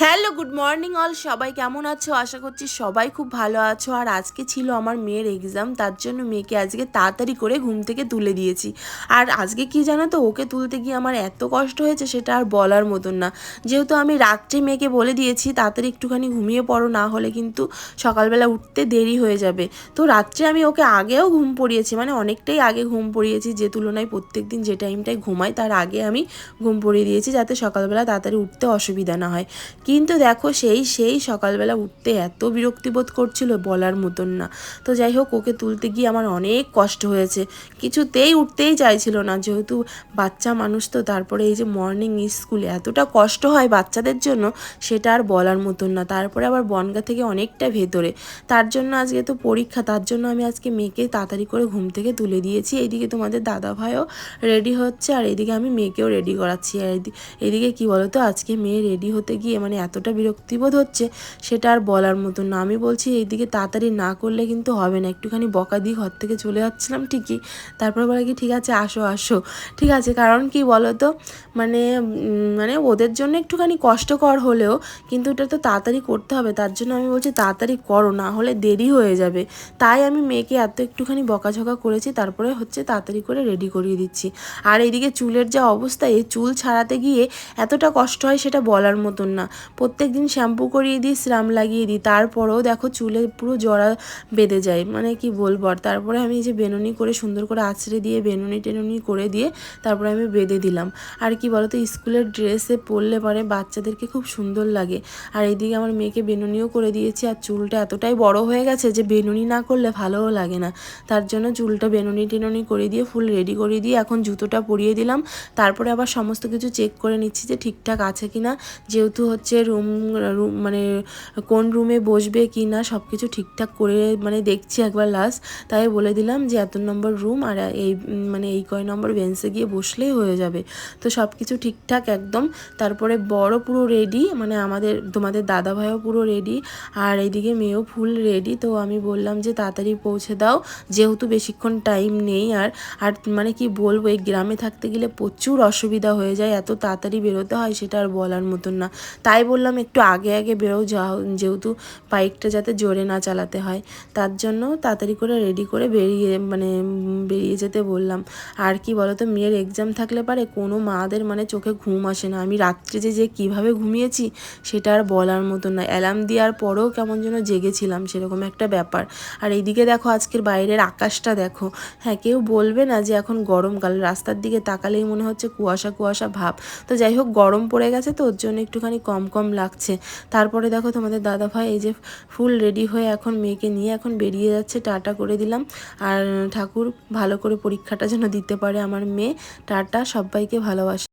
Hello, good morning all. সবাই কেমন আছো? আশা করছি সবাই খুব ভালো আছো। আর আজকে ছিল আমার মেয়ের এক্সাম, তার জন্য মেয়েকে আজকে তাড়াতাড়ি করে ঘুম থেকে তুলে দিয়েছি। আর আজকে কি জানো তো, ওকে তুলতে গিয়ে আমার এত কষ্ট হয়েছে সেটা আর বলার মতন না। যেহেতু আমি রাত্রে মেয়েকে বলে দিয়েছি তাড়াতাড়ি একটুখানি ঘুমিয়ে পড়ো, না হলে কিন্তু সকালবেলা উঠতে দেরি হয়ে যাবে। তো রাত্রে আমি ওকে আগেও ঘুম পড়িয়েছি, মানে অনেকটাই আগে ঘুম পড়িয়েছি, যে তুলনায় প্রত্যেক দিন যে টাইমটায় ঘুমাই তার আগে আমি ঘুম পড়িয়ে দিয়েছি, যাতে সকালবেলা তাড়াতাড়ি উঠতে অসুবিধা না হয়। কিন্তু দেখো সেই সকালবেলা উঠতে এত বিরক্তিবোধ করছিল বলার মতন না। তো যাই হোক, ওকে তুলতে গিয়ে আমার অনেক কষ্ট হয়েছে, কিছুতেই উঠতেই চাইছিল না। যেহেতু বাচ্চা মানুষ, তো তারপরে এই যে মর্নিং স্কুলে এতটা কষ্ট হয় বাচ্চাদের জন্য, সেটা আর বলার মতন না। তারপরে আবার বনগা থেকে অনেকটা ভেতরে, তার জন্য আজকে তো পরীক্ষা, তার জন্য আমি আজকে মেয়েকে তাড়াতাড়ি করে ঘুম থেকে তুলে দিয়েছি। এইদিকে তোমাদের দাদা ভাইও রেডি হচ্ছে, আর এইদিকে আমি মেয়েকেও রেডি করাচ্ছি। আর এদিকে কি বলতো, আজকে মেয়ে রেডি হতে গিয়ে মানে এতটা বিরক্তিবোধ হচ্ছে সেটা আর বলার মতন না। আমি বলছি এইদিকে তাড়াতাড়ি না করলে কিন্তু হবে না, একটুখানি বকা দিয়ে ঘর থেকে চলে যাচ্ছিলাম ঠিকই, তারপর বলে কি ঠিক আছে আসো আসো, ঠিক আছে। কারণ কি বলতো, মানে মানে ওদের জন্য একটুখানি কষ্টকর হলেও কিন্তু এটা তো তাড়াতাড়ি করতে হবে, তার জন্য আমি বলছি তাড়াতাড়ি করো, না হলে দেরি হয়ে যাবে। তাই আমি মেয়েকে এত একটুখানি বকাঝকা করেছি, তারপরে হচ্ছে তাড়াতাড়ি করে রেডি করিয়ে দিচ্ছি। আর এইদিকে চুলের যা অবস্থা, এই চুল ছাড়াতে গিয়ে এতটা কষ্ট হয় সেটা বলার মতন না। প্রত্যেক দিন শ্যাম্পু করিয়ে দিই, সিরাম লাগিয়ে দিই, তারপরেও দেখো চুলে পুরো জড়া বেঁধে যায়, মানে কি বলবো। আর তারপরে আমি এই যে বেনুনি করে সুন্দর করে আঁচড়ে দিয়ে বেনুনি টেনুনি করে দিয়ে তারপরে আমি বেঁধে দিলাম। আর কি বলতো, স্কুলের ড্রেসে পরলে পরে বাচ্চাদেরকে খুব সুন্দর লাগে। আর এইদিকে আমার মেয়েকে বেনুনিও করে দিয়েছি, আর চুলটা এতটাই বড় হয়ে গেছে যে বেনুনি না করলে ভালোও লাগে না, তার জন্য চুলটা বেনুনি টেনুনি করে দিয়ে ফুল রেডি করে দিয়ে এখন জুতোটা পরিয়ে দিলাম। তারপরে আবার সমস্ত কিছু চেক করে নিচ্ছি যে ঠিকঠাক আছে কি না, যেহেতু হচ্ছে রুম মানে কোন রুমে বসবে কি না সব কিছু ঠিকঠাক করে মানে দেখছি একবার লাস্ট। তাই বলে দিলাম যে এত নম্বর রুম, আর এই মানে এই কয় নম্বর বেঞ্চে গিয়ে বসলেই হয়ে যাবে। তো সব কিছু ঠিকঠাক একদম। তারপরে বড় পুরো রেডি, মানে তোমাদের দাদা ভাইও পুরো রেডি, আর এইদিকে মেয়েও ফুল রেডি। তো আমি বললাম যে তাড়াতাড়ি পৌঁছে দাও, যেহেতু বেশিক্ষণ টাইম নেই। আর আর মানে কি বলবো, এই গ্রামে থাকতে গেলে প্রচুর অসুবিধা হয়ে যায়, এত তাড়াতাড়ি বেরোতে হয় সেটা আর বলার মতন না। তাই বললাম একটু আগে আগে বেরো, যাও, যেহেতু বাইকটা যাতে জোরে না চালাতে হয়, তার জন্য তাড়াতাড়ি করে রেডি করে বেরিয়ে যেতে বললাম। আর কি বলতো, মেয়ের এক্সাম থাকলে পারে কোনো মাদের মানে চোখে ঘুম আসে না। আমি রাত্রে যে কীভাবে ঘুমিয়েছি সেটা আর বলার মতন না, অ্যালার্ম দেওয়ার পরেও কেমন যেন জেগেছিলাম, সেরকম একটা ব্যাপার। আর এইদিকে দেখো আজকের বাইরের আকাশটা দেখো, হ্যাঁ কেউ বলবে না যে এখন গরমকাল, রাস্তার দিকে তাকালেই মনে হচ্ছে কুয়াশা কুয়াশা ভাব। তো যাই হোক, গরম পড়ে গেছে তো ওর জন্য একটুখানি কম কম লাগছে। তারপরে দেখো তোমাদের দাদাভাই এই যে ফুল রেডি হয়ে এখন মেয়েকে নিয়ে এখন বেরিয়ে যাচ্ছে, টাটা করে দিলাম। আর ঠাকুর ভালো করে পরীক্ষাটা যেন দিতে পারে আমার মেয়ে। টাটা, সবাইকে ভালোবাসা।